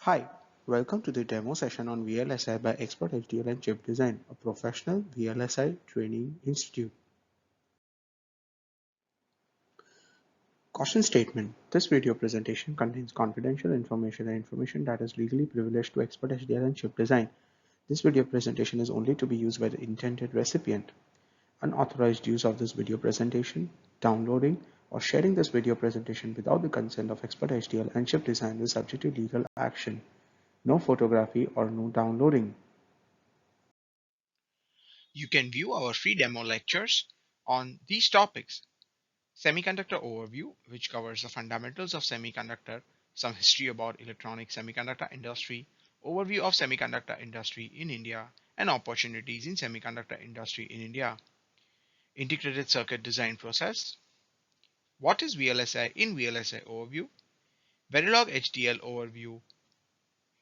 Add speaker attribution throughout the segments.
Speaker 1: Hi, welcome to the demo session on VLSI by Expert HDL and Chip Design, a professional VLSI training institute. Caution statement. This video presentation contains confidential information and information that is legally privileged to Expert HDL and Chip Design. This video presentation is only to be used by the intended recipient. Unauthorized use of this video presentation, downloading, or sharing this video presentation without the consent of Expert HDL and Chip Design is subject to legal action. No photography or no downloading.
Speaker 2: You can view our free demo lectures on these topics: Semiconductor Overview, which covers the fundamentals of semiconductor, some history about electronic semiconductor industry, overview of semiconductor industry in India, and opportunities in semiconductor industry in India. Integrated circuit design process. What is VLSI in VLSI Overview? Verilog HDL Overview.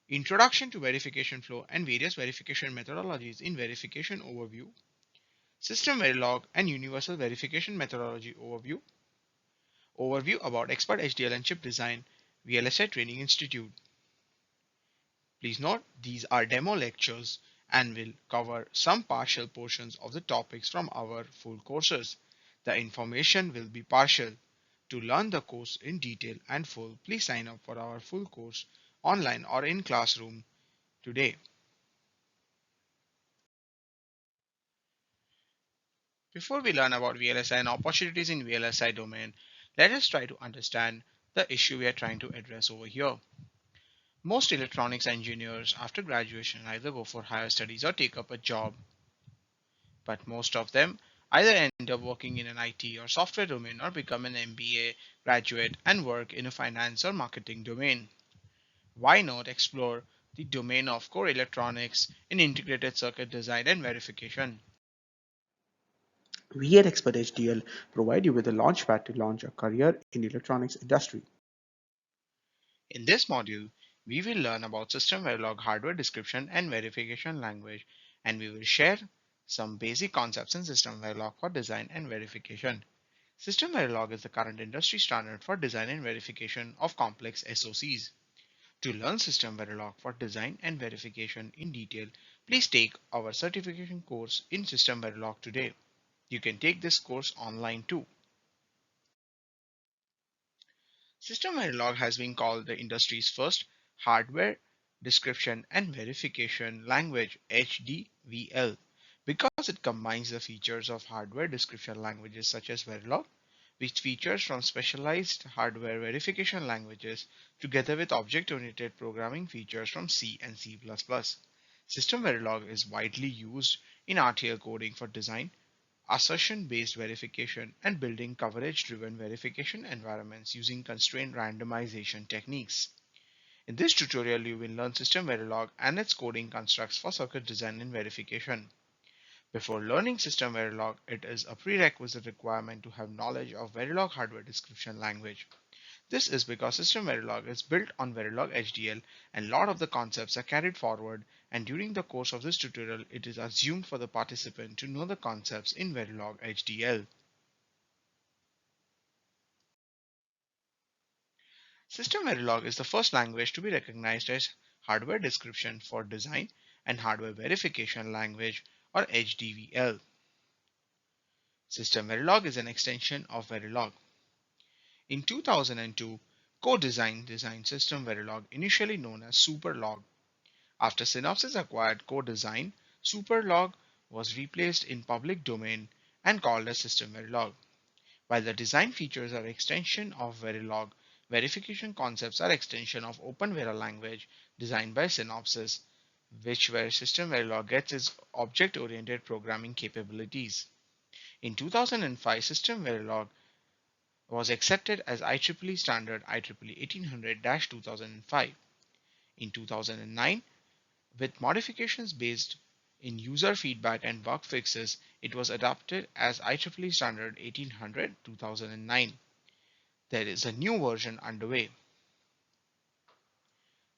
Speaker 2: Introduction to verification flow and various verification methodologies in Verification Overview. SystemVerilog and Universal Verification Methodology Overview. Overview about Expert HDL and Chip Design, VLSI Training Institute. Please note these are demo lectures and will cover some partial portions of the topics from our full courses. The information will be partial. To learn the course in detail and full, please sign up for our full course online or in classroom today. Before we learn about VLSI and opportunities in VLSI domain, let us try to understand the issue we are trying to address over here. Most electronics engineers after graduation either go for higher studies or take up a job, but most of them either end up working in an IT or software domain or become an MBA graduate and work in a finance or marketing domain. Why not explore the domain of core electronics in integrated circuit design and verification?
Speaker 1: We at Expert HDL provide you with a launchpad to launch a career in the electronics industry.
Speaker 2: In this module, we will learn about SystemVerilog hardware description and verification language, and we will share some basic concepts in SystemVerilog for design and verification. SystemVerilog is the current industry standard for design and verification of complex SoCs. To learn SystemVerilog for design and verification in detail, please take our certification course in SystemVerilog today. You can take this course online too. SystemVerilog has been called the industry's first hardware description and verification language (HDVL) because it combines the features of hardware description languages such as Verilog, which features from specialized hardware verification languages, together with object-oriented programming features from C and C++. SystemVerilog is widely used in RTL coding for design, assertion-based verification, and building coverage-driven verification environments using constrained randomization techniques. In this tutorial, you will learn SystemVerilog and its coding constructs for circuit design and verification. Before learning SystemVerilog, it is a prerequisite requirement to have knowledge of Verilog hardware description language. This is because SystemVerilog is built on Verilog HDL and a lot of the concepts are carried forward, and during the course of this tutorial it is assumed for the participant to know the concepts in Verilog HDL. SystemVerilog is the first language to be recognized as hardware description for design and hardware verification language, or HDVL. SystemVerilog is an extension of Verilog. In 2002, Co-Design designed SystemVerilog, initially known as SuperLog. After Synopsys acquired Co-Design, SuperLog was replaced in public domain and called as SystemVerilog. While the design features are extension of Verilog, verification concepts are extension of OpenVera language designed by Synopsys, where SystemVerilog gets its object-oriented programming capabilities. In 2005, SystemVerilog was accepted as IEEE standard IEEE 1800-2005. In 2009, with modifications based in user feedback and bug fixes, it was adopted as IEEE standard 1800-2009. There is a new version underway.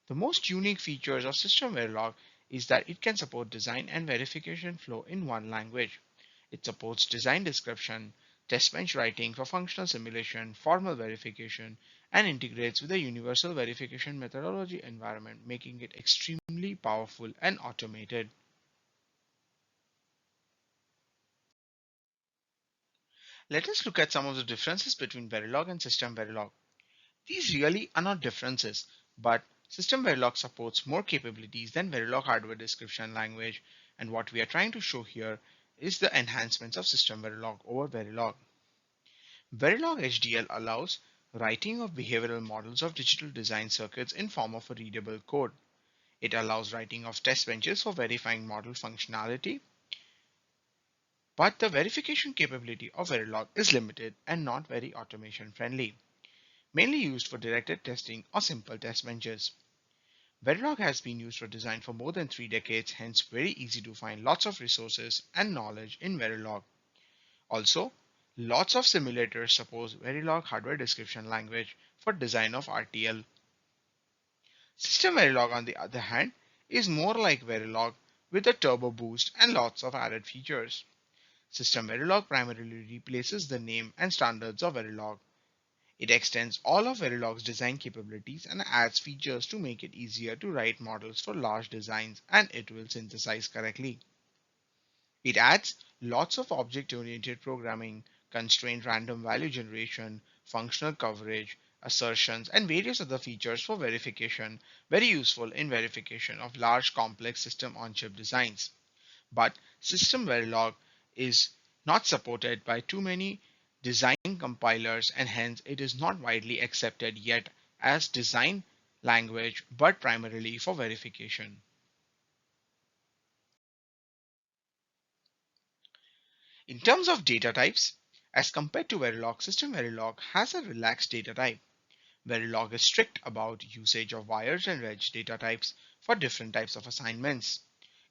Speaker 2: The most unique features of SystemVerilog is that it can support design and verification flow in one language. It supports design description, test bench writing for functional simulation, formal verification, and integrates with a universal verification methodology environment, making it extremely powerful and automated. Let us look at some of the differences between Verilog and SystemVerilog. These really are not differences, but SystemVerilog supports more capabilities than Verilog hardware description language, and what we are trying to show here is the enhancements of SystemVerilog over Verilog. Verilog HDL allows writing of behavioral models of digital design circuits in form of a readable code. It allows writing of test benches for verifying model functionality, but the verification capability of Verilog is limited and not very automation friendly, mainly used for directed testing or simple test benches. Verilog has been used for design for more than 3 decades, hence very easy to find lots of resources and knowledge in Verilog. Also, lots of simulators support Verilog hardware description language for design of RTL. System Verilog, on the other hand, is more like Verilog with a turbo boost and lots of added features. System Verilog primarily replaces the name and standards of Verilog. It extends all of Verilog's design capabilities and adds features to make it easier to write models for large designs, and it will synthesize correctly. It adds lots of object-oriented programming, constrained random value generation, functional coverage, assertions, and various other features for verification, very useful in verification of large complex system-on-chip designs. But System Verilog is not supported by too many design compilers, and hence it is not widely accepted yet as design language, but primarily for verification. In terms of data types, as compared to Verilog, System Verilog has a relaxed data type. Verilog is strict about usage of wires and reg data types for different types of assignments.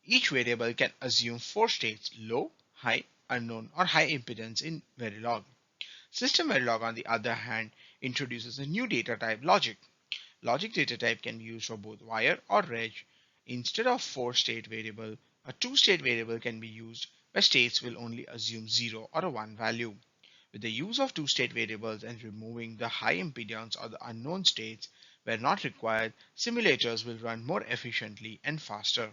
Speaker 2: Each variable can assume 4 states: low, high, unknown, or high impedance in Verilog. System Verilog, on the other hand, introduces a new data type, logic. Logic data type can be used for both wire or reg. Instead of 4 state variable, a 2 state variable can be used where states will only assume 0 or a 1 value. With the use of 2 state variables and removing the high impedance or the unknown states where not required, simulators will run more efficiently and faster.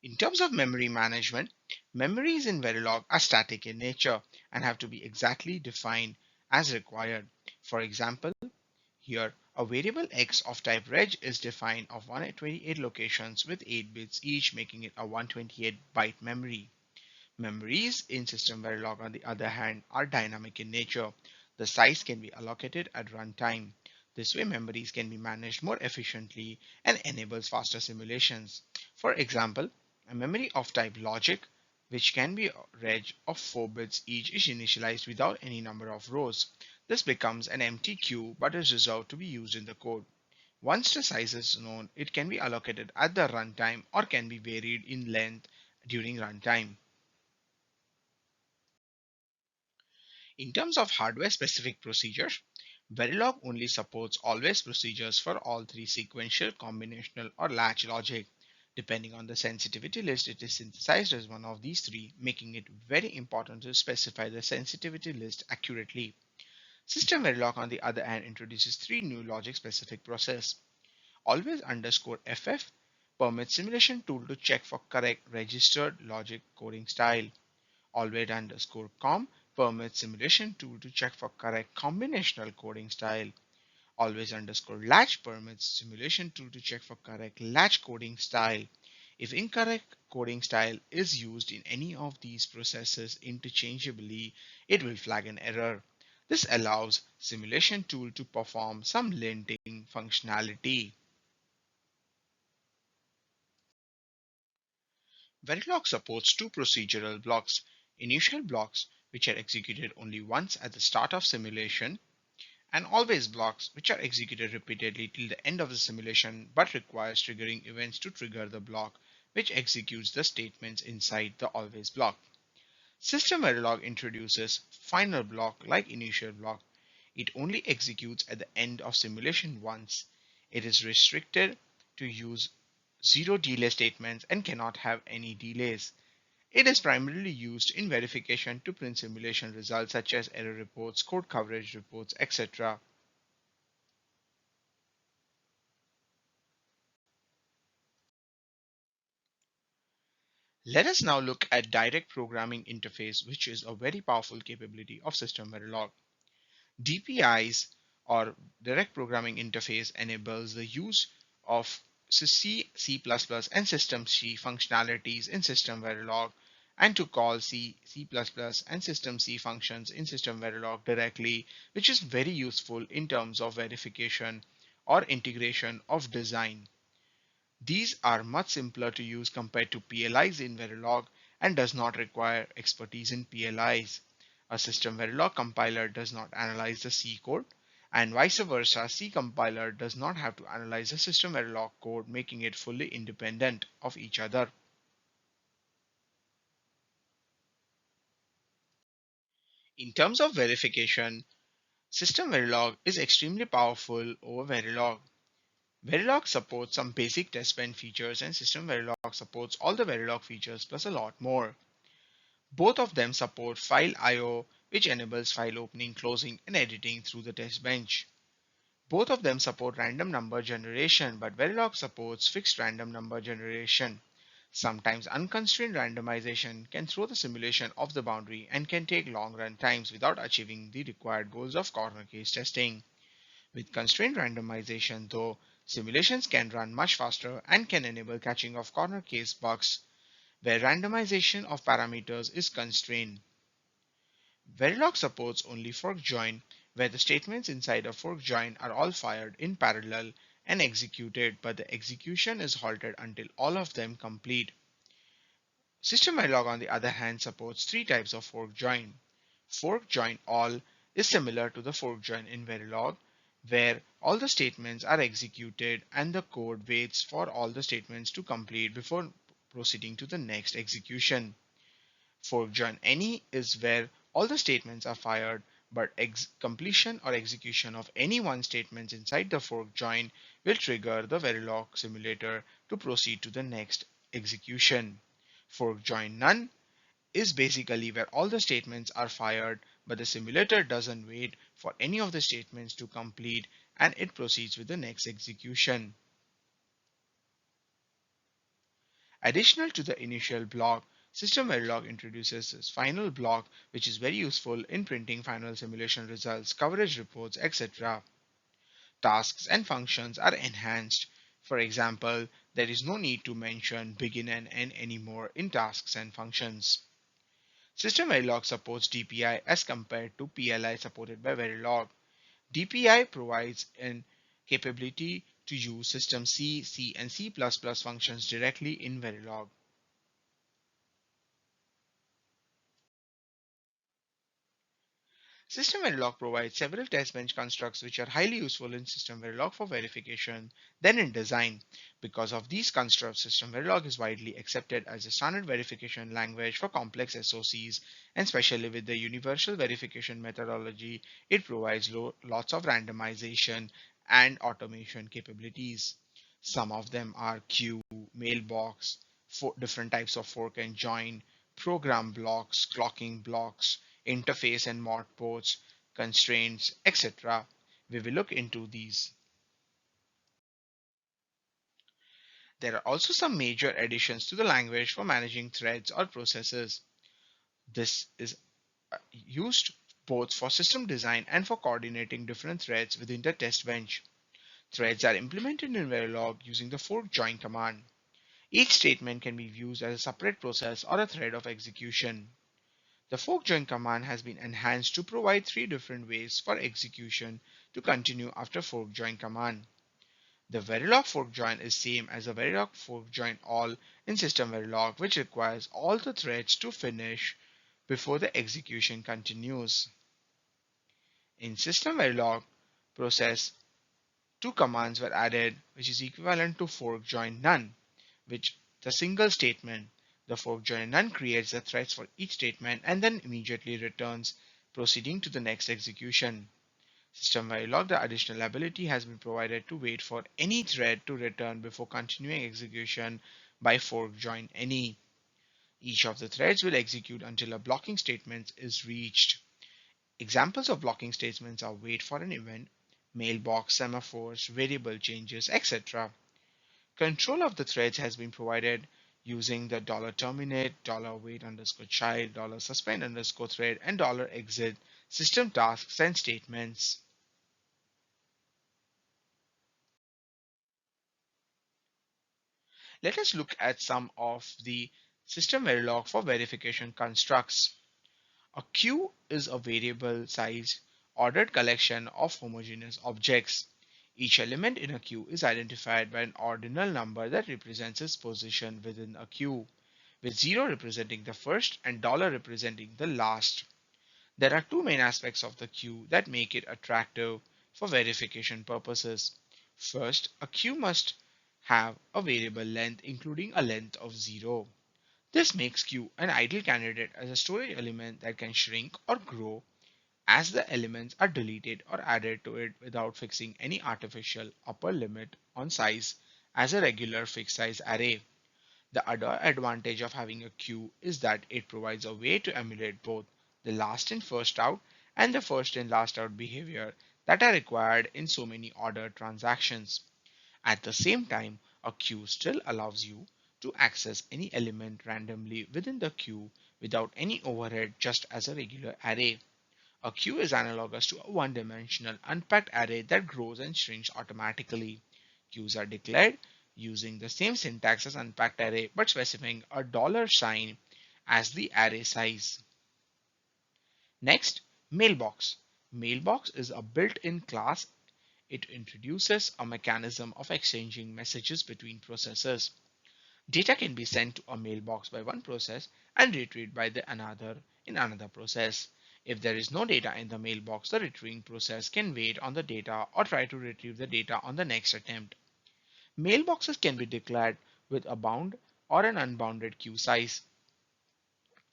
Speaker 2: In terms of memory management, memories in Verilog are static in nature and have to be exactly defined as required. For example, here a variable x of type reg is defined of 128 locations with 8 bits each, making it a 128-byte memory. Memories in System Verilog, on the other hand, are dynamic in nature. The size can be allocated at runtime. This way, memories can be managed more efficiently and enables faster simulations. For example, a memory of type logic, which can be reg of 4 bits each, is initialized without any number of rows. This becomes an empty queue but is reserved to be used in the code. Once the size is known, it can be allocated at the runtime or can be varied in length during runtime. In terms of hardware-specific procedures, Verilog only supports always procedures for all 3 sequential, combinational, or latch logic. Depending on the sensitivity list, it is synthesized as one of these 3, making it very important to specify the sensitivity list accurately. System Verilog, on the other hand, introduces 3 new logic-specific processes. Always underscore FF permits simulation tool to check for correct registered logic coding style. Always underscore com permits simulation tool to check for correct combinational coding style. Always underscore latch permits simulation tool to check for correct latch coding style. If incorrect coding style is used in any of these processes interchangeably, it will flag an error. This allows simulation tool to perform some linting functionality. Verilog supports 2 procedural blocks: initial blocks, which are executed only once at the start of simulation, and always blocks, which are executed repeatedly till the end of the simulation but requires triggering events to trigger the block, which executes the statements inside the always block. System Verilog introduces final block like initial block. It only executes at the end of simulation once. It is restricted to use 0 delay statements and cannot have any delays. It is primarily used in verification to print simulation results such as error reports, code coverage reports, etc. Let us now look at direct programming interface, which is a very powerful capability of SystemVerilog. DPIs or direct programming interface enables the use of C, C++, and System C functionalities in SystemVerilog and to call C, C++, and System C functions in SystemVerilog directly, which is very useful in terms of verification or integration of design. These are much simpler to use compared to PLIs in Verilog and does not require expertise in PLIs. A system Verilog compiler does not analyze the C code, and vice versa, C compiler does not have to analyze the system Verilog code, making it fully independent of each other. In terms of verification, system Verilog is extremely powerful over Verilog. Verilog supports some basic testbench features and system Verilog supports all the Verilog features plus a lot more. Both of them support file I/O, which enables file opening, closing, and editing through the test bench. Both of them support random number generation, but Verilog supports fixed random number generation. Sometimes unconstrained randomization can throw the simulation off the boundary and can take long run times without achieving the required goals of corner case testing. With constrained randomization, though, simulations can run much faster and can enable catching of corner case bugs where randomization of parameters is constrained. Verilog supports only fork join, where the statements inside a fork join are all fired in parallel and executed, but the execution is halted until all of them complete. SystemVerilog, on the other hand, supports three types of fork join. Fork join all is similar to the fork join in Verilog, where all the statements are executed and the code waits for all the statements to complete before proceeding to the next execution. Fork join any is where all the statements are fired, but completion or execution of any one statement inside the fork join will trigger the Verilog simulator to proceed to the next execution. Fork join none is basically where all the statements are fired, but the simulator doesn't wait for any of the statements to complete and it proceeds with the next execution. Additional to the initial block, SystemVerilog introduces this final block, which is very useful in printing final simulation results, coverage reports, etc. Tasks and functions are enhanced. For example, there is no need to mention begin and end anymore in tasks and functions. SystemVerilog supports DPI as compared to PLI supported by Verilog. DPI provides an capability to use System C, C, and C++ functions directly in Verilog. SystemVerilog provides several test bench constructs which are highly useful in SystemVerilog for verification than in design. Because of these constructs, SystemVerilog is widely accepted as a standard verification language for complex SOCs, and especially with the universal verification methodology, it provides lots of randomization and automation capabilities. Some of them are queue, mailbox, different types of fork and join, program blocks, clocking blocks, interface and mod ports, constraints, etc. We will look into these. There are also some major additions to the language for managing threads or processes. This is used both for system design and for coordinating different threads within the test bench. Threads are implemented in Verilog using the fork join command. Each statement can be used as a separate process or a thread of execution. The fork join command has been enhanced to provide three different ways for execution to continue after fork join command. The Verilog fork join is same as the Verilog fork join all in system Verilog, which requires all the threads to finish before the execution continues. In system Verilog process, two commands were added, which is equivalent to fork join none, which the single statement. The fork join none creates the threads for each statement and then immediately returns, proceeding to the next execution. SystemVerilog, the additional ability has been provided to wait for any thread to return before continuing execution by fork join any. Each of the threads will execute until a blocking statement is reached. Examples of blocking statements are wait for an event, mailbox, semaphores, variable changes, etc. Control of the threads has been provided using the $terminate, $wait underscore child, $suspend underscore thread, and $exit system tasks and statements. Let us look at some of the SystemVerilog for verification constructs. A queue is a variable size ordered collection of homogeneous objects. Each element in a queue is identified by an ordinal number that represents its position within a queue, with 0 representing the first and $representing the last. There are two main aspects of the queue that make it attractive for verification purposes. First, a queue must have a variable length including a length of 0. This makes queue an ideal candidate as a storage element that can shrink or grow as the elements are deleted or added to it without fixing any artificial upper limit on size as a regular fixed size array. The other advantage of having a queue is that it provides a way to emulate both the last in first out and the first in last out behavior that are required in so many ordered transactions. At the same time, a queue still allows you to access any element randomly within the queue without any overhead, just as a regular array. A queue is analogous to a one-dimensional unpacked array that grows and shrinks automatically. Queues are declared using the same syntax as unpacked array but specifying a $sign as the array size. Next, mailbox. Mailbox is a built-in class. It introduces a mechanism of exchanging messages between processes. Data can be sent to a mailbox by one process and retrieved by the another in another process. If there is no data in the mailbox, the retrieving process can wait on the data or try to retrieve the data on the next attempt. Mailboxes can be declared with a bound or an unbounded queue size.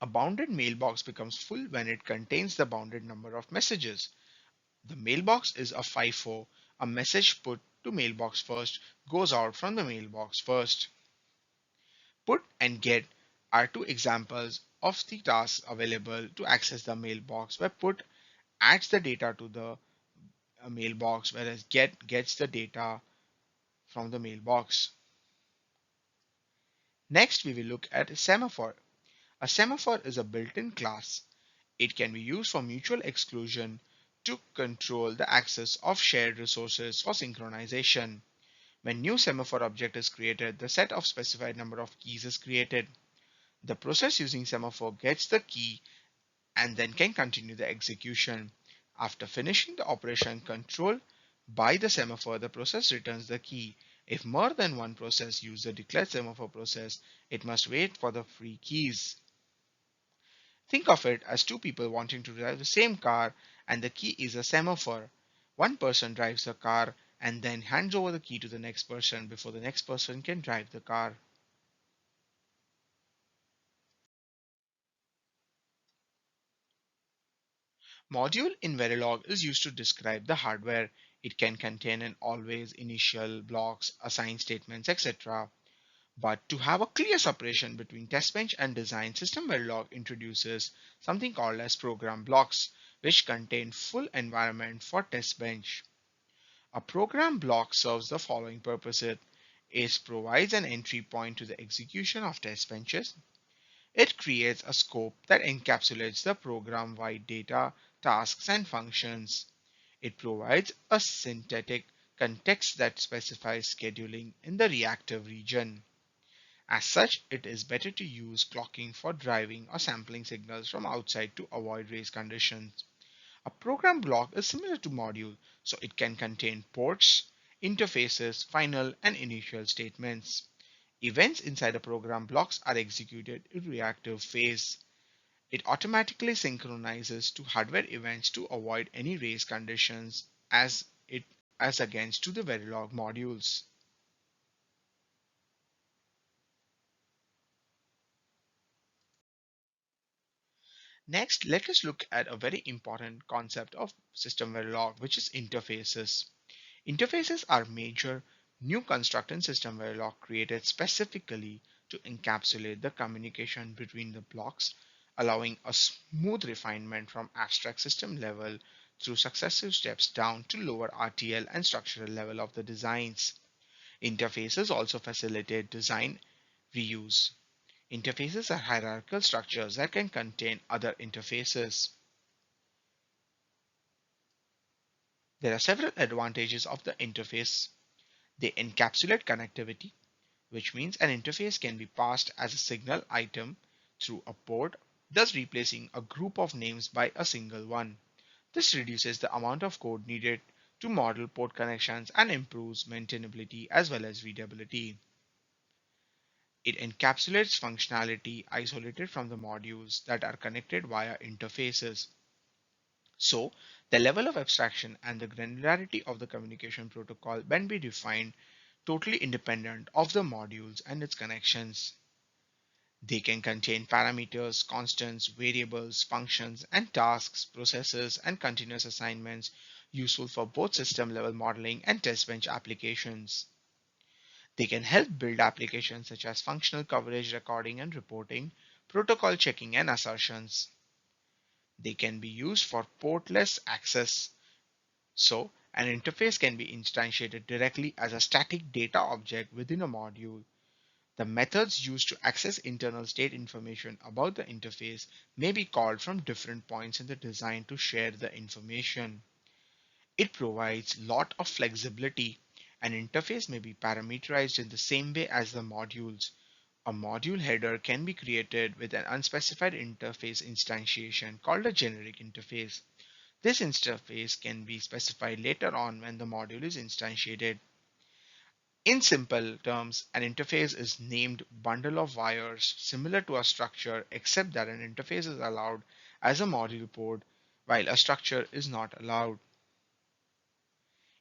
Speaker 2: A bounded mailbox becomes full when it contains the bounded number of messages. The mailbox is a FIFO. A message put to mailbox first goes out from the mailbox first. Put and get are two examples of the tasks available to access the mailbox, where put adds the data to the mailbox, whereas get gets the data from the mailbox. Next, we will look at a semaphore. A semaphore is a built-in class. It can be used for mutual exclusion to control the access of shared resources for synchronization. When new semaphore object is created, the set of specified number of keys is created. The process using semaphore gets the key and then can continue the execution. After finishing the operation controlled by the semaphore, the process returns the key. If more than one process use the declared semaphore process, it must wait for the free keys. Think of it as two people wanting to drive the same car, and the key is a semaphore. One person drives the car and then hands over the key to the next person before the next person can drive the car. Module in Verilog is used to describe the hardware. It can contain an always, initial, blocks, assign statements, etc. But to have a clear separation between TESTBENCH and design, SystemVerilog introduces something called as program blocks, which contain full environment for TESTBENCH. A program block serves the following purposes. It provides an entry point to the execution of test benches. It creates a scope that encapsulates the program-wide data, tasks, and functions. It provides a synthetic context that specifies scheduling in the reactive region. As such, it is better to use clocking for driving or sampling signals from outside to avoid race conditions. A program block is similar to module, so it can contain ports, interfaces, final and initial statements. Events inside the program blocks are executed in reactive phase. It automatically synchronizes to hardware events to avoid any race conditions as against to the Verilog modules. Next, let us look at a very important concept of system Verilog, which is interfaces. Interfaces are major new construct in system Verilog created specifically to encapsulate the communication between the blocks, allowing a smooth refinement from abstract system level through successive steps down to lower RTL and structural level of the designs. Interfaces also facilitate design reuse. Interfaces are hierarchical structures that can contain other interfaces. There are several advantages of the interface. They encapsulate connectivity, which means an interface can be passed as a signal item through a port, thus replacing a group of names by a single one. This reduces the amount of code needed to model port connections and improves maintainability as well as readability. It encapsulates functionality isolated from the modules that are connected via interfaces. So, the level of abstraction and the granularity of the communication protocol can be defined totally independent of the modules and its connections. They can contain parameters, constants, variables, functions, and tasks, processes, and continuous assignments useful for both system level modeling and test bench applications. They can help build applications such as functional coverage recording and reporting, protocol checking and assertions. They can be used for portless access. So, an interface can be instantiated directly as a static data object within a module. The methods used to access internal state information about the interface may be called from different points in the design to share the information. It provides lot of flexibility. An interface may be parameterized in the same way as the modules. A module header can be created with an unspecified interface instantiation called a generic interface. This interface can be specified later on when the module is instantiated. In simple terms, an interface is named bundle of wires similar to a structure except that an interface is allowed as a module port while a structure is not allowed.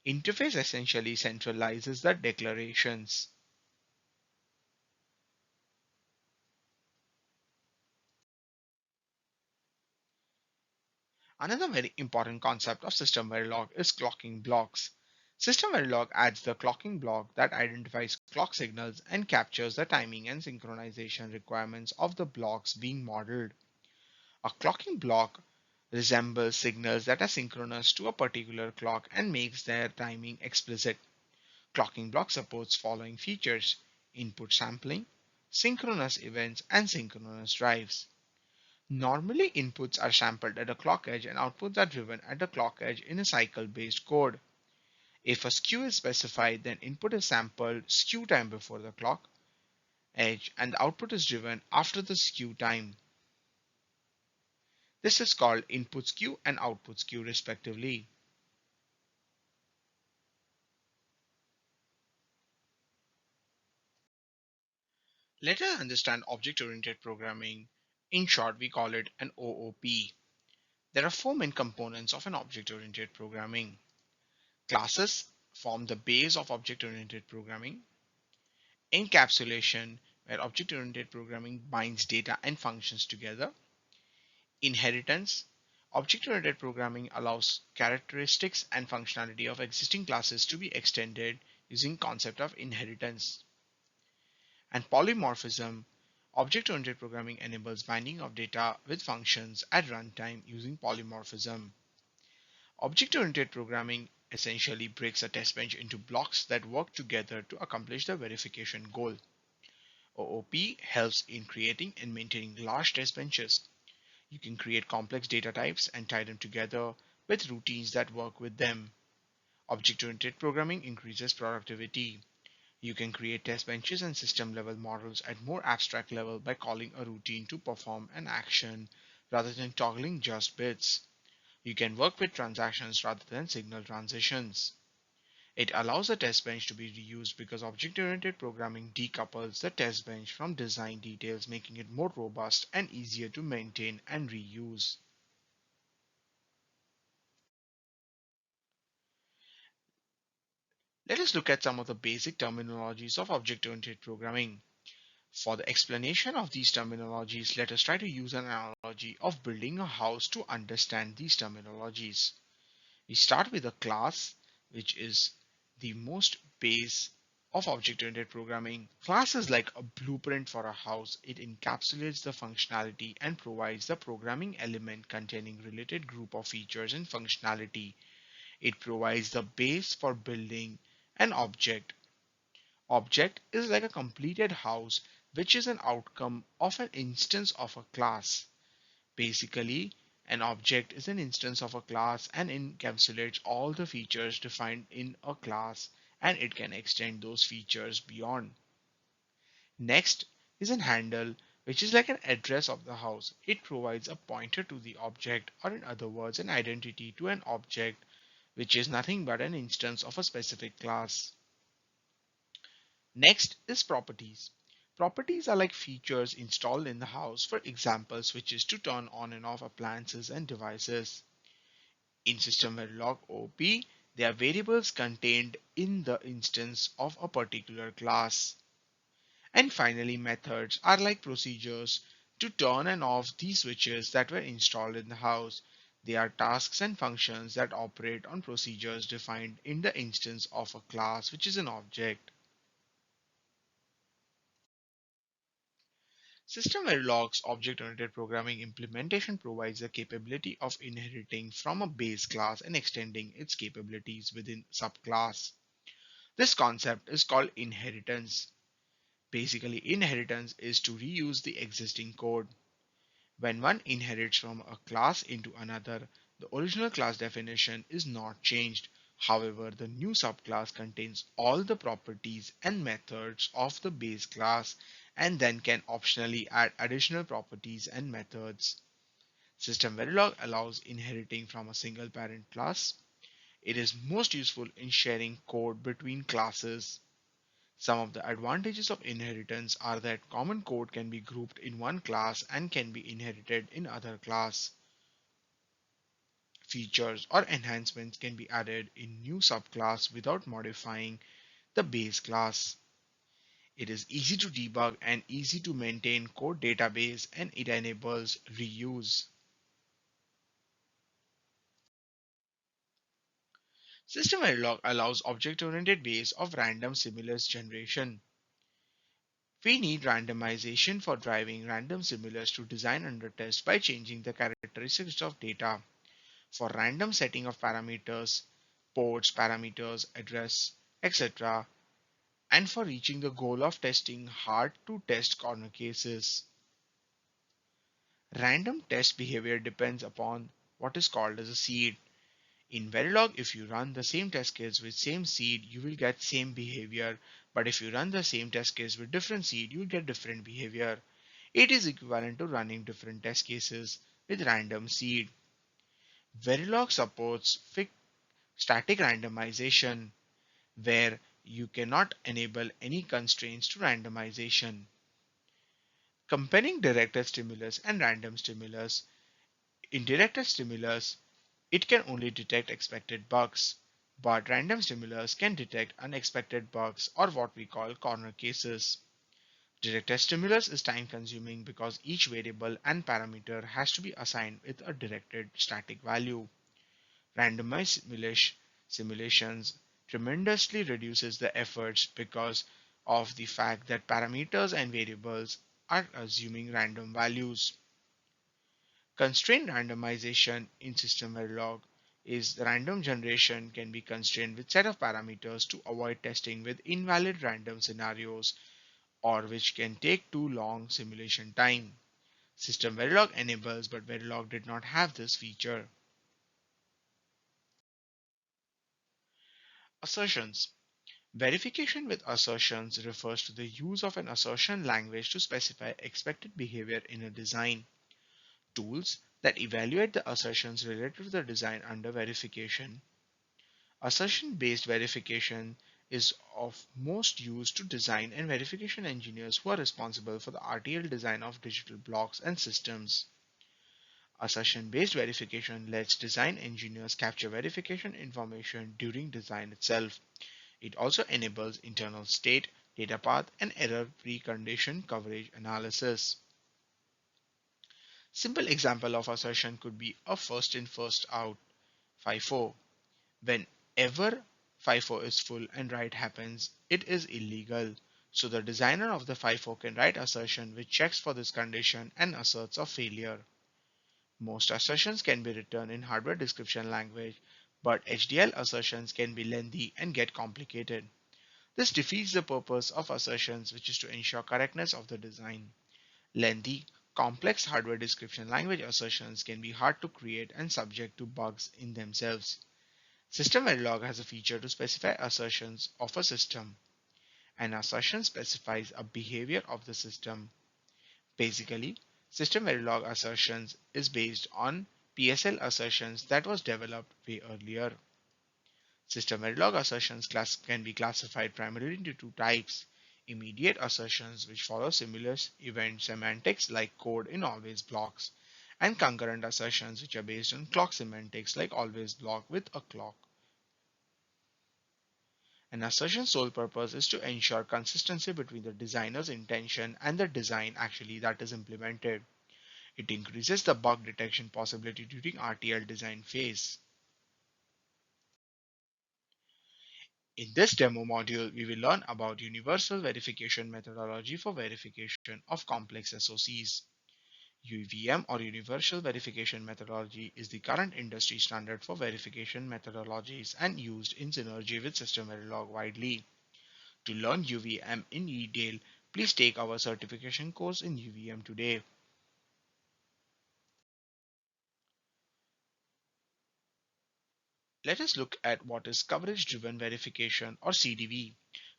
Speaker 2: Interface essentially centralizes the declarations. Another very important concept of SystemVerilog is clocking blocks. SystemVerilog adds the clocking block that identifies clock signals and captures the timing and synchronization requirements of the blocks being modeled. A clocking block resembles signals that are synchronous to a particular clock and makes their timing explicit. Clocking block supports following features: input sampling, synchronous events, and synchronous drives. Normally, inputs are sampled at a clock edge and outputs are driven at a clock edge in a cycle-based code. If a skew is specified, then input is sampled skew time before the clock edge and the output is driven after the skew time. This is called input skew and output skew respectively. Let us understand object-oriented programming. In short, we call it an OOP. There are four main components of an object-oriented programming. Classes form the base of object-oriented programming. Encapsulation, where object-oriented programming binds data and functions together. Inheritance. Object-oriented programming allows characteristics and functionality of existing classes to be extended using concept of inheritance. And polymorphism. Object-oriented programming enables binding of data with functions at runtime using polymorphism. Object-oriented programming essentially breaks a test bench into blocks that work together to accomplish the verification goal. OOP helps in creating and maintaining large test benches. You can create complex data types and tie them together with routines that work with them. Object-oriented programming increases productivity. You can create test benches and system level models at more abstract level by calling a routine to perform an action rather than toggling just bits. You can work with transactions rather than signal transitions. It allows the test bench to be reused because object-oriented programming decouples the test bench from design details, making it more robust and easier to maintain and reuse. Let us look at some of the basic terminologies of object-oriented programming. For the explanation of these terminologies, let us try to use an analogy of building a house to understand these terminologies. We start with a class, which is the most base of object-oriented programming. Class is like a blueprint for a house. It encapsulates the functionality and provides the programming element containing related group of features and functionality. It provides the base for building an object. Object is like a completed house, which is an outcome of an instance of a class. Basically, an object is an instance of a class and encapsulates all the features defined in a class, and it can extend those features beyond. Next is an handle, which is like an address of the house. It provides a pointer to the object, or in other words, an identity to an object, which is nothing but an instance of a specific class. Next is properties. Properties are like features installed in the house, for example, switches to turn on and off appliances and devices. In SystemVerilog OP, they are variables contained in the instance of a particular class. And finally, methods are like procedures to turn and off these switches that were installed in the house. They are tasks and functions that operate on procedures defined in the instance of a class, which is an object. SystemVerilog's object-oriented programming implementation provides the capability of inheriting from a base class and extending its capabilities within subclass. This concept is called inheritance. Basically, inheritance is to reuse the existing code. When one inherits from a class into another, the original class definition is not changed. However, the new subclass contains all the properties and methods of the base class and then can optionally add additional properties and methods. SystemVerilog allows inheriting from a single parent class. It is most useful in sharing code between classes. Some of the advantages of inheritance are that common code can be grouped in one class and can be inherited in other class. Features or enhancements can be added in new subclass without modifying the base class. It is easy to debug and easy to maintain code database, and it enables reuse. SystemVerilog allows object-oriented ways of random simulus generation. We need randomization for driving random simulus to design under test by changing the characteristics of data. For random setting of parameters, ports, parameters, address, etc., and for reaching the goal of testing hard to test corner cases. Random test behavior depends upon what is called as a seed. In Verilog, if you run the same test case with same seed, you will get same behavior. But if you run the same test case with different seed, you will get different behavior. It is equivalent to running different test cases with random seed. Verilog supports fixed static randomization, where you cannot enable any constraints to randomization. Comparing directed stimulus and random stimulus, in directed stimulus, it can only detect expected bugs, but random stimulus can detect unexpected bugs, or what we call corner cases. Directed stimulus is time consuming because each variable and parameter has to be assigned with a directed static value. Randomized simulations tremendously reduces the efforts because of the fact that parameters and variables are assuming random values. Constrained randomization in SystemVerilog is the random generation can be constrained with set of parameters to avoid testing with invalid random scenarios or which can take too long simulation time. SystemVerilog enables, but Verilog did not have this feature. Assertions. Verification with assertions refers to the use of an assertion language to specify expected behavior in a design. Tools that evaluate the assertions related to the design under verification. Assertion-based verification is of most use to design and verification engineers who are responsible for the RTL design of digital blocks and systems. Assertion-based verification lets design engineers capture verification information during design itself. It also enables internal state, data path, and error precondition coverage analysis. Simple example of assertion could be a first in first out FIFO. Whenever FIFO is full and write happens, it is illegal. So the designer of the FIFO can write assertion which checks for this condition and asserts a failure. Most assertions can be written in hardware description language, but HDL assertions can be lengthy and get complicated. This defeats the purpose of assertions, which is to ensure correctness of the design. Lengthy, complex hardware description language assertions can be hard to create and subject to bugs in themselves. SystemVerilog has a feature to specify assertions of a system. An assertion specifies a behavior of the system. Basically, SystemVerilog assertions is based on PSL assertions that was developed way earlier. SystemVerilog assertions can be classified primarily into two types: immediate assertions, which follow similar event semantics like code in always blocks, and concurrent assertions, which are based on clock semantics like always block with a clock. An assertion's sole purpose is to ensure consistency between the designer's intention and the design actually that is implemented. It increases the bug detection possibility during RTL design phase. In this demo module, we will learn about universal verification methodology for verification of complex SoCs. UVM or Universal Verification Methodology is the current industry standard for verification methodologies and used in synergy with SystemVerilog widely. To learn UVM in detail, please take our certification course in UVM today. Let us look at what is coverage-driven verification or CDV.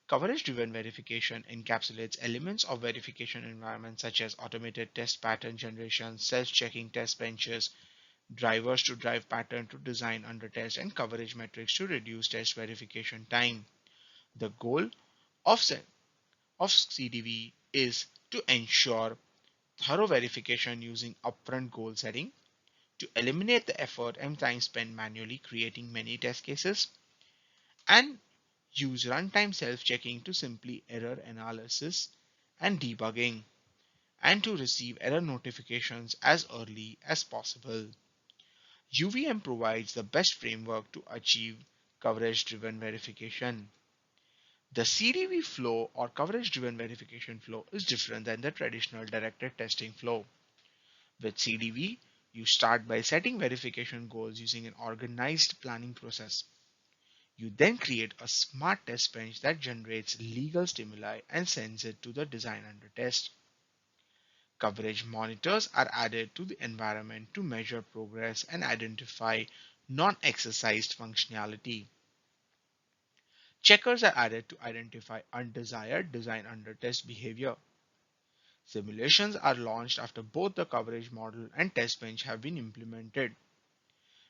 Speaker 2: Coverage-driven verification encapsulates elements of verification environments such as automated test pattern generation, self-checking test benches, drivers to drive pattern to design under test, and coverage metrics to reduce test verification time. The goal of CDV is to ensure thorough verification using upfront goal setting, to eliminate the effort and time spent manually creating many test cases, and use runtime self-checking to simply error analysis and debugging, and to receive error notifications as early as possible. UVM provides the best framework to achieve coverage-driven verification. The CDV flow or coverage-driven verification flow is different than the traditional directed testing flow. With CDV, you start by setting verification goals using an organized planning process. You then create a smart test bench that generates legal stimuli and sends it to the design under test. Coverage monitors are added to the environment to measure progress and identify non-exercised functionality. Checkers are added to identify undesired design under test behavior. Simulations are launched after both the coverage model and test bench have been implemented.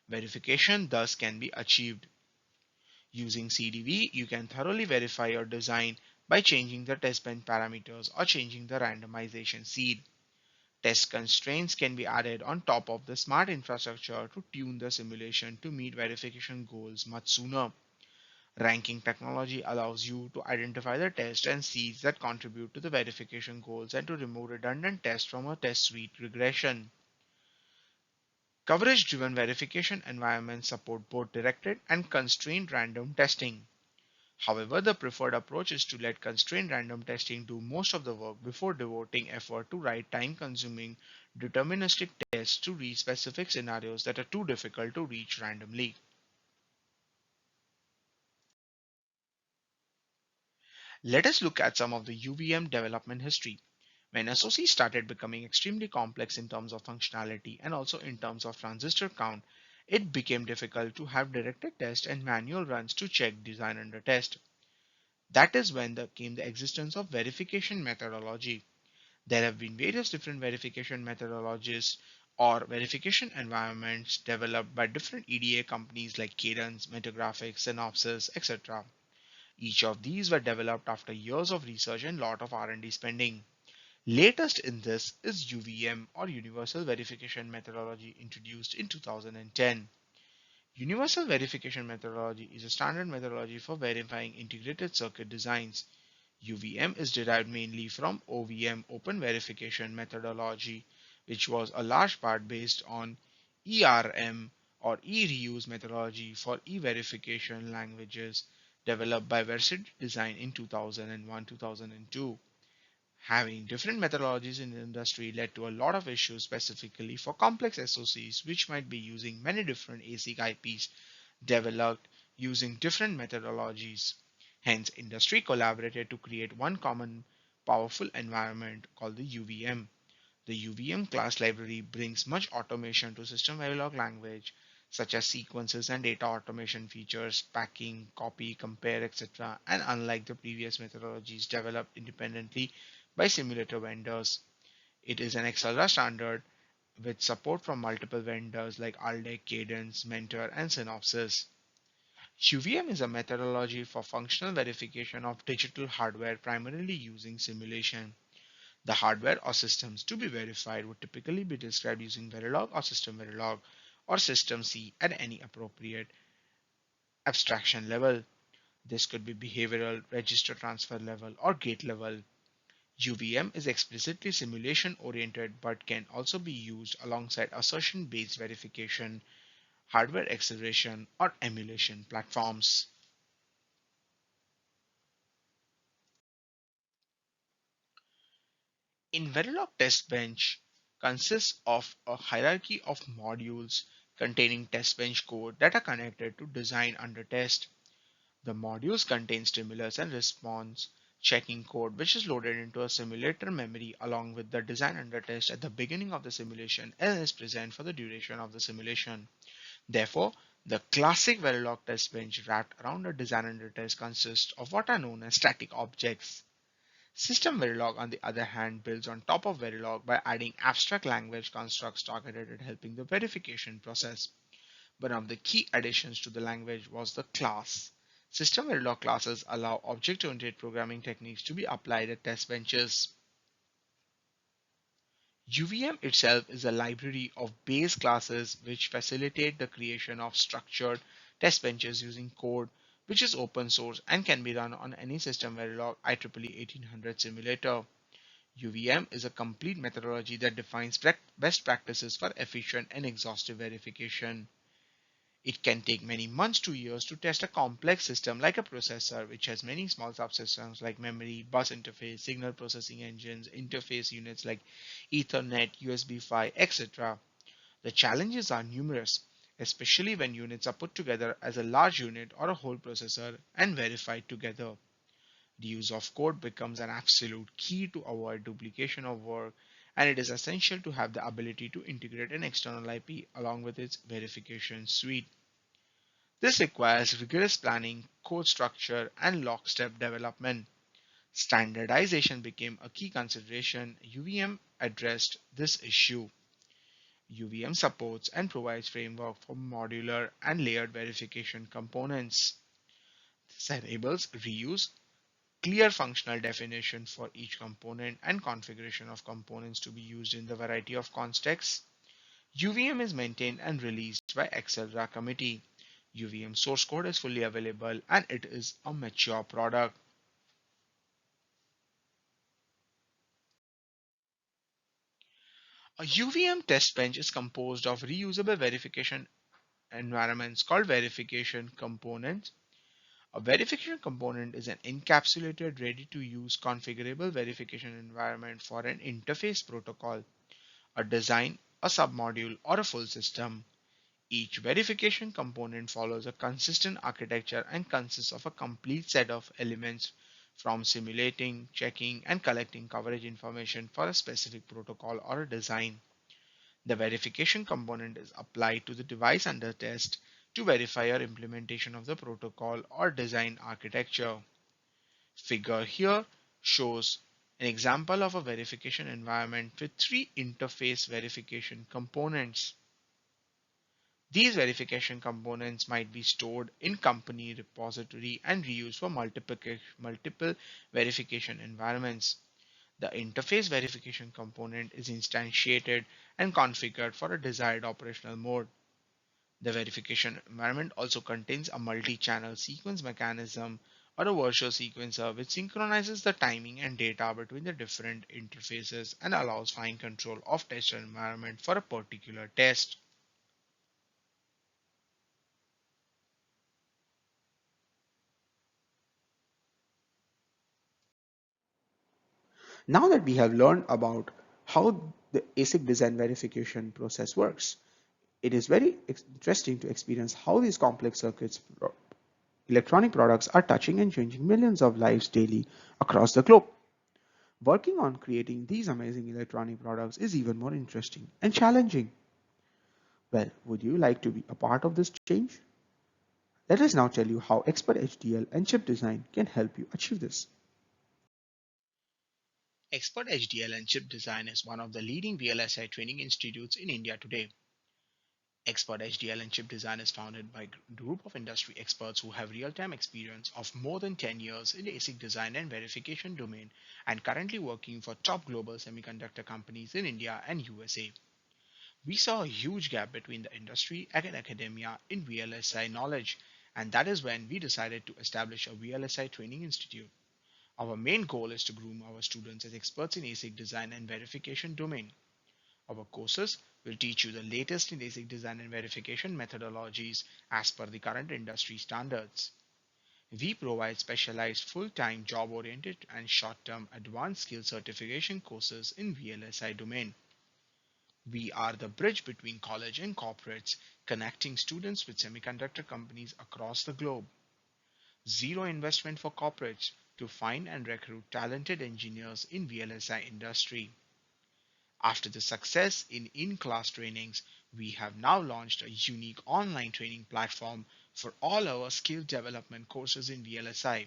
Speaker 2: Verification thus can be achieved. Using CDV, you can thoroughly verify your design by changing the test bench parameters or changing the randomization seed. Test constraints can be added on top of the smart infrastructure to tune the simulation to meet verification goals much sooner. Ranking technology allows you to identify the tests and seeds that contribute to the verification goals and to remove redundant tests from a test suite regression. Coverage-driven verification environments support both directed and constrained random testing. However, the preferred approach is to let constrained random testing do most of the work before devoting effort to write time-consuming deterministic tests to reach specific scenarios that are too difficult to reach randomly. Let us look at some of the UVM development history. When SoC started becoming extremely complex in terms of functionality and also in terms of transistor count, it became difficult to have directed tests and manual runs to check design under test. That is when came the existence of verification methodology. There have been various different verification methodologies or verification environments developed by different EDA companies like Cadence, Metagraphics, Synopsys, etc. Each of these were developed after years of research and lot of R&D spending. Latest in this is UVM or Universal Verification Methodology introduced in 2010. Universal Verification Methodology is a standard methodology for verifying integrated circuit designs. UVM is derived mainly from OVM Open Verification Methodology, which was a large part based on ERM or e-reuse methodology for e-verification languages developed by Verilog Design in 2001-2002. Having different methodologies in the industry led to a lot of issues specifically for complex SoCs which might be using many different ASIC IPs developed using different methodologies. Hence, industry collaborated to create one common powerful environment called the UVM. The UVM class library brings much automation to SystemVerilog language, such as sequences and data automation features, packing, copy, compare, etc. And unlike the previous methodologies developed independently by simulator vendors, it is an Accelera standard with support from multiple vendors like Aldec, Cadence, Mentor, and Synopsys. UVM is a methodology for functional verification of digital hardware primarily using simulation. The hardware or systems to be verified would typically be described using Verilog or SystemVerilog or System C at any appropriate abstraction level. This could be behavioral, register transfer level, or gate level. UVM is explicitly simulation oriented but can also be used alongside assertion based verification, hardware acceleration, or emulation platforms. In Verilog TestBench consists of a hierarchy of modules containing TestBench code that are connected to design under test. The modules contain stimulus and response checking code which is loaded into a simulator memory along with the design under test at the beginning of the simulation and is present for the duration of the simulation. Therefore, the classic Verilog TestBench wrapped around a design under test consists of what are known as static objects. SystemVerilog, on the other hand, builds on top of Verilog by adding abstract language constructs targeted at helping the verification process. One of the key additions to the language was the class. SystemVerilog classes allow object-oriented programming techniques to be applied at test benches. UVM itself is a library of base classes which facilitate the creation of structured test benches using code which is open source and can be run on any SystemVerilog IEEE 1800 simulator. UVM is a complete methodology that defines best practices for efficient and exhaustive verification. It can take many months to years to test a complex system like a processor, which has many small subsystems like memory, bus interface, signal processing engines, interface units like Ethernet, USB 5, etc. The challenges are numerous, especially when units are put together as a large unit or a whole processor and verified together. The use of code becomes an absolute key to avoid duplication of work, and it is essential to have the ability to integrate an external IP along with its verification suite. This requires rigorous planning, code structure, and lockstep development. Standardization became a key consideration. UVM addressed this issue. UVM supports and provides framework for modular and layered verification components. This enables reuse, clear functional definition for each component, and configuration of components to be used in the variety of contexts. UVM is maintained and released by Accelera committee. UVM source code is fully available and it is a mature product. A UVM test bench is composed of reusable verification environments called verification components. A verification component is an encapsulated, ready-to-use configurable verification environment for an interface protocol, a design, a submodule, or a full system. Each verification component follows a consistent architecture and consists of a complete set of elements from simulating, checking, and collecting coverage information for a specific protocol or a design. The verification component is applied to the device under test to verify your implementation of the protocol or design architecture. Figure here shows an example of a verification environment with three interface verification components. These verification components might be stored in company repository and reused for multiple verification environments. The interface verification component is instantiated and configured for a desired operational mode. The verification environment also contains a multi-channel sequence mechanism or a virtual sequencer which synchronizes the timing and data between the different interfaces and allows fine control of test environment for a particular test.
Speaker 1: Now that we have learned about how the ASIC design verification process works, it is very interesting to experience how these complex circuits electronic products are touching and changing millions of lives daily across the globe. Working on creating these amazing electronic products is even more interesting and challenging. Well, would you like to be a part of this change? Let us now tell you how Expert HDL and chip design can help you achieve this.
Speaker 2: Expert HDL and Chip Design is one of the leading VLSI training institutes in India today. Expert HDL and Chip Design is founded by a group of industry experts who have real-time experience of more than 10 years in the ASIC design and verification domain and currently working for top global semiconductor companies in India and USA. We saw a huge gap between the industry and academia in VLSI knowledge, and that is when we decided to establish a VLSI training institute. Our main goal is to groom our students as experts in ASIC design and verification domain. Our courses will teach you the latest in ASIC design and verification methodologies as per the current industry standards. We provide specialized full-time job-oriented and short-term advanced skill certification courses in VLSI domain. We are the bridge between college and corporates, connecting students with semiconductor companies across the globe. Zero investment for corporates to find and recruit talented engineers in VLSI industry. After the success in in-class trainings, we have now launched a unique online training platform for all our skill development courses in VLSI.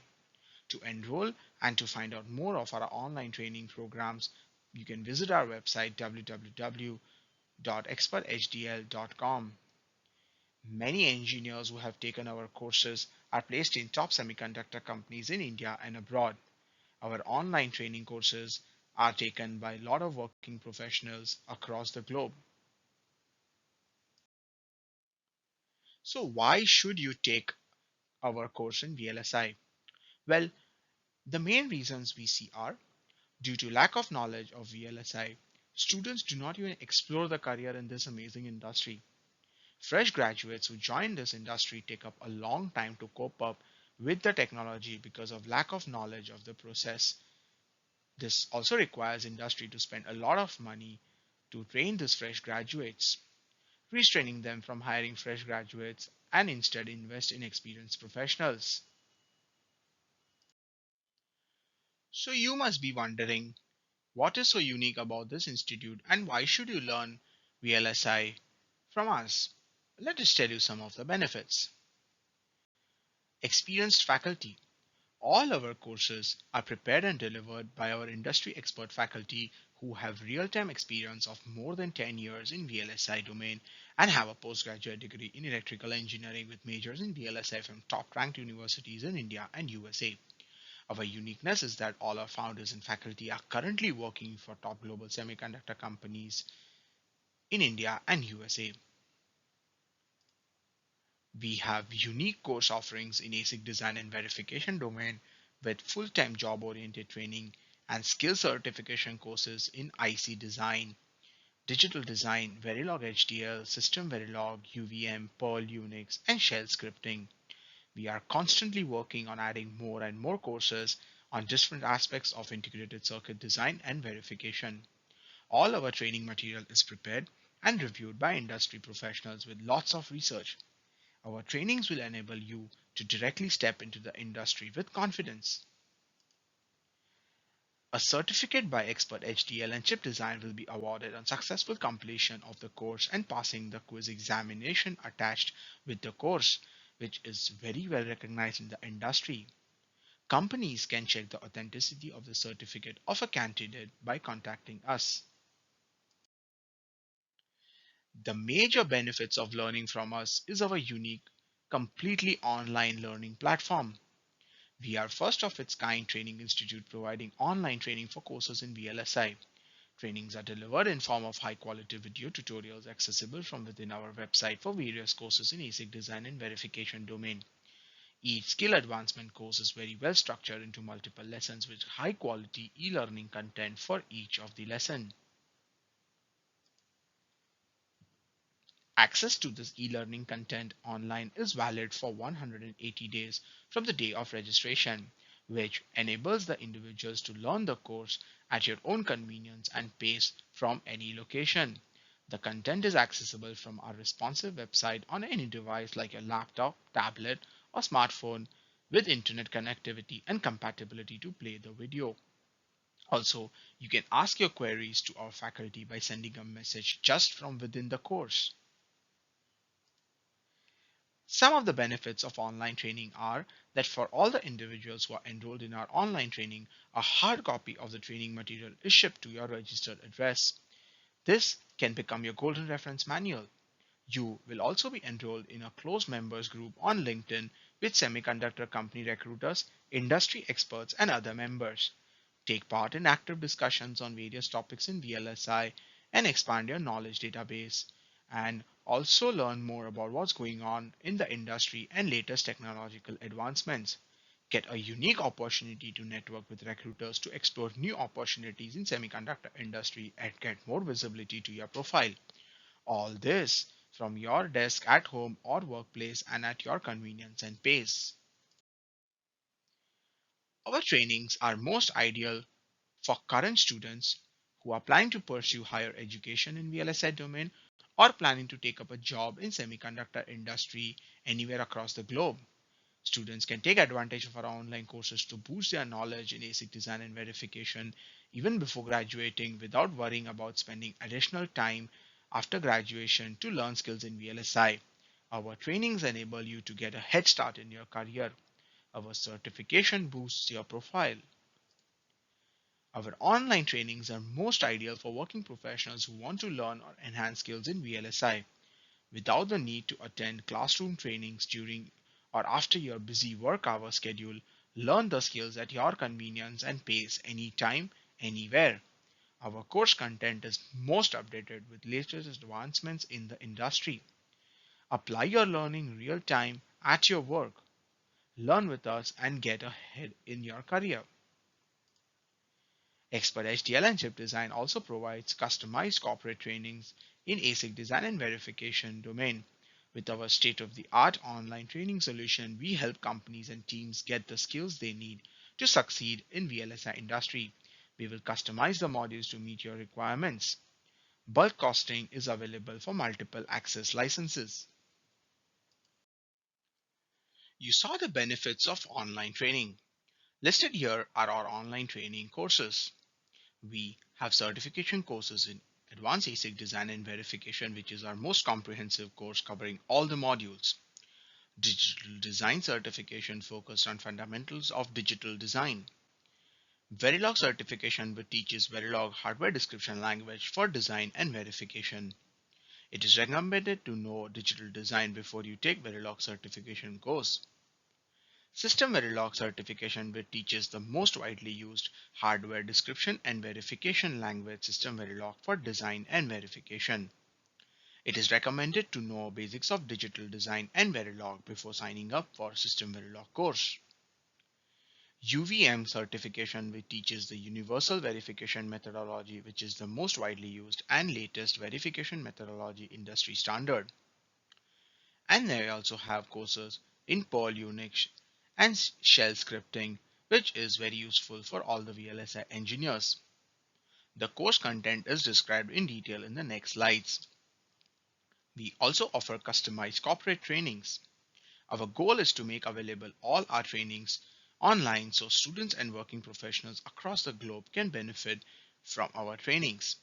Speaker 2: To enroll and to find out more of our online training programs, you can visit our website www.experthdl.com. Many engineers who have taken our courses are placed in top semiconductor companies in India and abroad. Our online training courses are taken by a lot of working professionals across the globe. So why should you take our course in VLSI? Well, the main reasons we see are due to lack of knowledge of VLSI, students do not even explore the career in this amazing industry. Fresh graduates who join this industry take up a long time to cope up with the technology because of lack of knowledge of the process. This also requires industry to spend a lot of money to train these fresh graduates, restraining them from hiring fresh graduates and instead invest in experienced professionals. So you must be wondering, what is so unique about this institute and why should you learn VLSI from us? Let us tell you some of the benefits. Experienced faculty. All our courses are prepared and delivered by our industry expert faculty who have real-time experience of more than 10 years in VLSI domain and have a postgraduate degree in electrical engineering with majors in VLSI from top-ranked universities in India and USA. Our uniqueness is that all our founders and faculty are currently working for top global semiconductor companies in India and USA. We have unique course offerings in ASIC design and verification domain with full-time job-oriented training and skill certification courses in IC design, digital design, Verilog HDL, SystemVerilog UVM, Perl Unix, and shell scripting. We are constantly working on adding more and more courses on different aspects of integrated circuit design and verification. All our training material is prepared and reviewed by industry professionals with lots of research. Our trainings will enable you to directly step into the industry with confidence. A certificate by Expert HDL and Chip Design will be awarded on successful completion of the course and passing the quiz examination attached with the course, which is very well recognized in the industry. Companies can check the authenticity of the certificate of a candidate by contacting us. The major benefits of learning from us is our unique, completely online learning platform. We are first of its kind training institute providing online training for courses in VLSI. Trainings are delivered in form of high quality video tutorials accessible from within our website for various courses in ASIC design and verification domain. Each skill advancement course is very well structured into multiple lessons with high quality e-learning content for each of the lesson. Access to this e-learning content online is valid for 180 days from the day of registration. which enables the individuals to learn the course at your own convenience and pace from any location. The content is accessible from our responsive website on any device like your laptop, tablet, or smartphone with internet connectivity and compatibility to play the video. Also, you can ask your queries to our faculty by sending a message just from within the course. Some of the benefits of online training are that for all the individuals who are enrolled in our online training, a hard copy of the training material is shipped to your registered address. This can become your golden reference manual. You will also be enrolled in a closed members group on LinkedIn with semiconductor company recruiters, industry experts, and other members. Take part in active discussions on various topics in VLSI and expand your knowledge database. And also learn more about what's going on in the industry and latest technological advancements. Get a unique opportunity to network with recruiters to explore new opportunities in semiconductor industry and get more visibility to your profile. All this from your desk at home or workplace and at your convenience and pace. Our trainings are most ideal for current students who are planning to pursue higher education in VLSI domain or planning to take up a job in semiconductor industry anywhere across the globe. Students can take advantage of our online courses to boost their knowledge in ASIC design and verification even before graduating without worrying about spending additional time after graduation to learn skills in VLSI. Our trainings enable you to get a head start in your career. Our certification boosts your profile. Our online trainings are most ideal for working professionals who want to learn or enhance skills in VLSI without the need to attend classroom trainings during or after your busy work hour schedule. Learn the skills at your convenience and pace anytime, anywhere. Our course content is most updated with latest advancements in the industry. Apply your learning real time at your work. Learn with us and get ahead in your career. Expert HDL and Chip Design also provides customized corporate trainings in ASIC design and verification domain. With our state-of-the-art online training solution, we help companies and teams get the skills they need to succeed in VLSI industry. We will customize the modules to meet your requirements. Bulk costing is available for multiple access licenses. You saw the benefits of online training. Listed here are our online training courses. We have certification courses in Advanced ASIC Design and Verification, which is our most comprehensive course covering all the modules. Digital Design Certification focused on fundamentals of digital design. Verilog Certification, which teaches Verilog hardware description language for design and verification. It is recommended to know digital design before you take Verilog certification course. SystemVerilog certification, which teaches the most widely used hardware description and verification language SystemVerilog for design and verification. It is recommended to know basics of digital design and Verilog before signing up for SystemVerilog course. UVM certification, which teaches the universal verification methodology, which is the most widely used and latest verification methodology industry standard. And they also have courses in Perl, Unix, and shell scripting, which is very useful for all the VLSI engineers. The course content is described in detail in the next slides. We also offer customized corporate trainings. Our goal is to make available all our trainings online so students and working professionals across the globe can benefit from our trainings.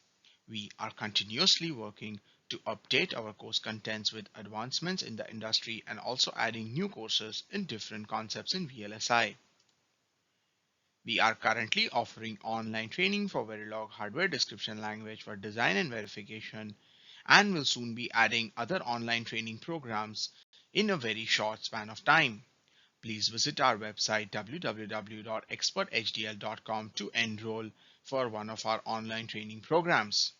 Speaker 2: We are continuously working to update our course contents with advancements in the industry and also adding new courses in different concepts in VLSI. We are currently offering online training for Verilog hardware description language for design and verification, and will soon be adding other online training programs in a very short span of time. Please visit our website www.experthdl.com to enroll for one of our online training programs.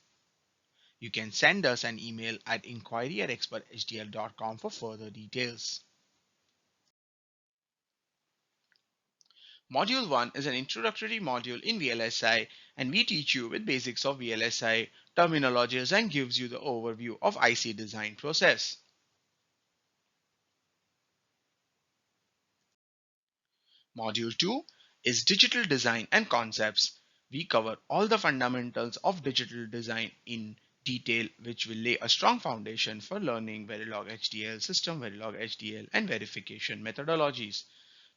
Speaker 2: You can send us an email at inquiry@experthdl.com for further details. Module 1 is an introductory module in VLSI, and we teach you with basics of VLSI terminologies and gives you the overview of IC design process. Module 2 is digital design and concepts. We cover all the fundamentals of digital design in detail, which will lay a strong foundation for learning Verilog HDL, SystemVerilog HDL, and verification methodologies.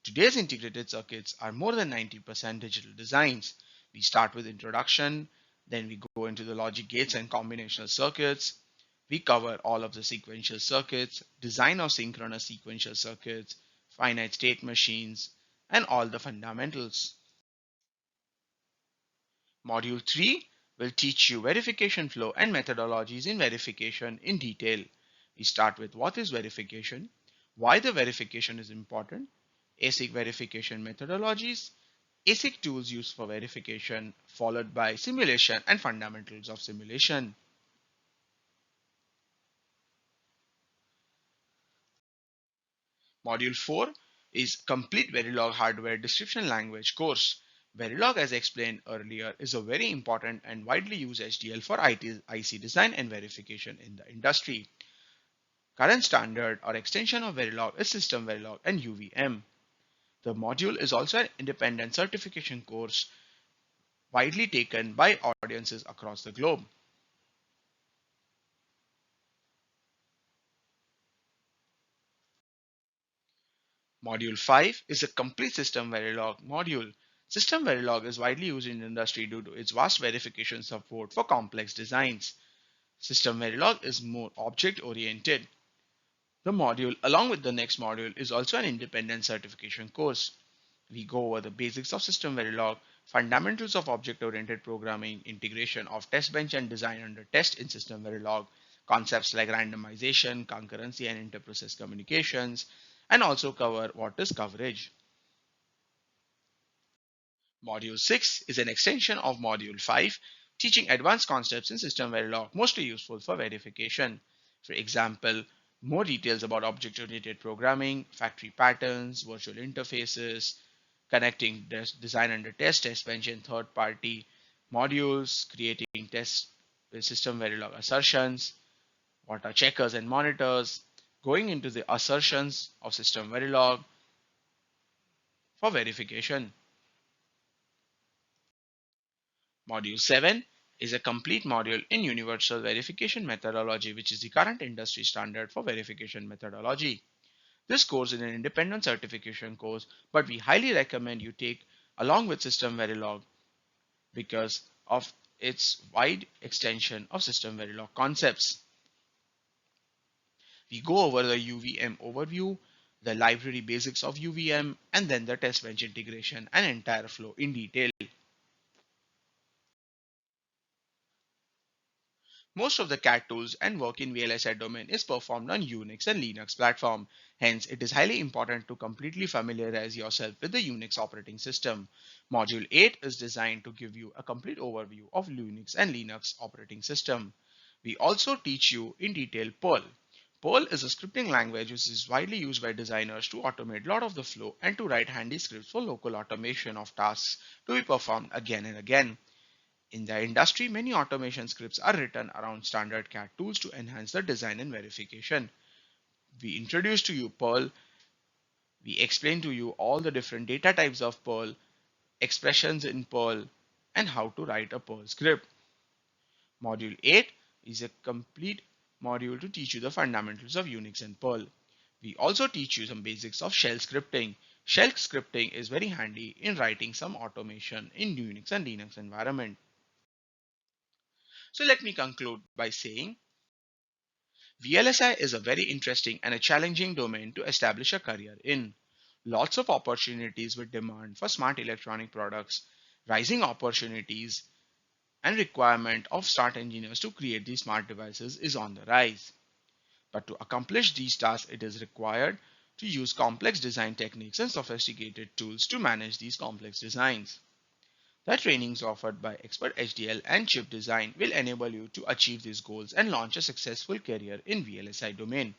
Speaker 2: Today's integrated circuits are more than 90% digital designs. We start with introduction, then we go into the logic gates and combinational circuits. We cover all of the sequential circuits, design of synchronous sequential circuits, finite state machines, and all the fundamentals. Module 3 will teach you verification flow and methodologies in verification in detail. We start with what is verification, why the verification is important, ASIC verification methodologies, ASIC tools used for verification, followed by simulation and fundamentals of simulation. Module 4 is complete Verilog hardware description language course. Verilog, as explained earlier, is a very important and widely used HDL for IC design and verification in the industry. Current standard or extension of Verilog is SystemVerilog and UVM. The module is also an independent certification course widely taken by audiences across the globe. Module 5 is a complete SystemVerilog module. SystemVerilog is widely used in the industry due to its vast verification support for complex designs. SystemVerilog is more object-oriented. The module, along with the next module, is also an independent certification course. We go over the basics of SystemVerilog, fundamentals of object-oriented programming, integration of TESTBENCH and design under test in SystemVerilog, concepts like randomization, concurrency, and interprocess communications, and also cover what is coverage. Module 6 is an extension of Module 5, teaching advanced concepts in SystemVerilog, mostly useful for verification. For example, more details about object-oriented programming, factory patterns, virtual interfaces, connecting design under test, TESTBENCH, and third-party modules, creating tests with SystemVerilog assertions, what are checkers and monitors, going into the assertions of SystemVerilog for verification. Module 7 is a complete module in universal verification methodology, which is the current industry standard for verification methodology. This course is an independent certification course, but we highly recommend you take along with SystemVerilog because of its wide extension of SystemVerilog concepts. We go over the UVM overview, the library basics of UVM, and then the test bench integration and entire flow in detail. Most of the CAD tools and work in VLSI domain is performed on Unix and Linux platform. Hence, it is highly important to completely familiarize yourself with the Unix operating system. Module 8 is designed to give you a complete overview of Unix and Linux operating system. We also teach you in detail Perl. Perl is a scripting language which is widely used by designers to automate a lot of the flow and to write handy scripts for local automation of tasks to be performed again and again. In the industry, many automation scripts are written around standard CAD tools to enhance the design and verification. We introduce to you Perl. We explain to you all the different data types of Perl, expressions in Perl, and how to write a Perl script. Module 8 is a complete module to teach you the fundamentals of Unix and Perl. We also teach you some basics of shell scripting. Shell scripting is very handy in writing some automation in Unix and Linux environment. So let me conclude by saying VLSI is a very interesting and a challenging domain to establish a career in. Lots of opportunities with demand for smart electronic products, rising opportunities and requirement of smart engineers to create these smart devices is on the rise. But to accomplish these tasks, it is required to use complex design techniques and sophisticated tools to manage these complex designs. The trainings offered by Expert HDL and Chip Design will enable you to achieve these goals and launch a successful career in VLSI domain.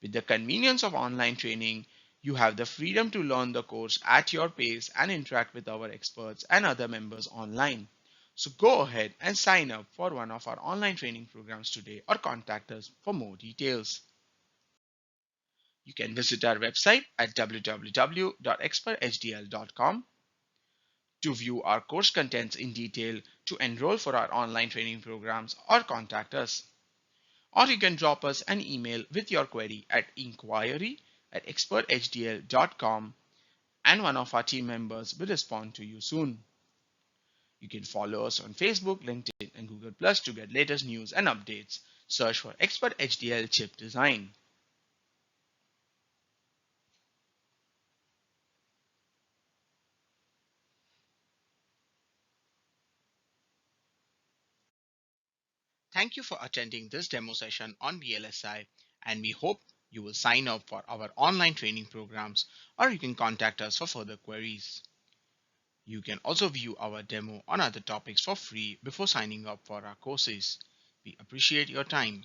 Speaker 2: With the convenience of online training, you have the freedom to learn the course at your pace and interact with our experts and other members online. So go ahead and sign up for one of our online training programs today or contact us for more details. You can visit our website at www.experthdl.com. To view our course contents in detail, to enroll for our online training programs, or contact us. Or you can drop us an email with your query at inquiry@experthdl.com, and one of our team members will respond to you soon. You can follow us on Facebook, LinkedIn, and Google Plus to get latest news and updates. Search for Expert HDL Chip Design. Thank you for attending this demo session on VLSI, and we hope you will sign up for our online training programs, or you can contact us for further queries. You can also view our demo on other topics for free before signing up for our courses. We appreciate your time.